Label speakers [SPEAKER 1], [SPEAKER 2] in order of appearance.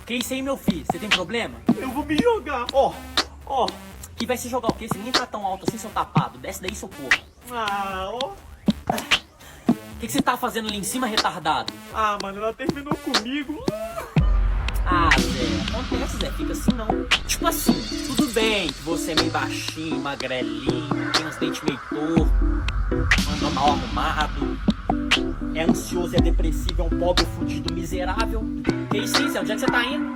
[SPEAKER 1] Que isso aí, meu filho? Você tem problema?
[SPEAKER 2] Eu vou me jogar. Ó.
[SPEAKER 1] Que vai se jogar o quê? Você nem tá tão alto assim, seu tapado. Desce daí, seu porra.
[SPEAKER 2] Ah, ó.
[SPEAKER 1] O que você tá fazendo ali em cima, retardado?
[SPEAKER 2] Ah, mano, ela terminou comigo.
[SPEAKER 1] Ah, Zé, acontece, Zé, fica assim não. Tipo assim, tudo bem que você é meio baixinho, magrelinho, tem uns dentes meio tortos, anda mal arrumado, é ansioso, é depressivo, é um pobre fudido miserável. Que isso, Zé? Onde é que você tá indo?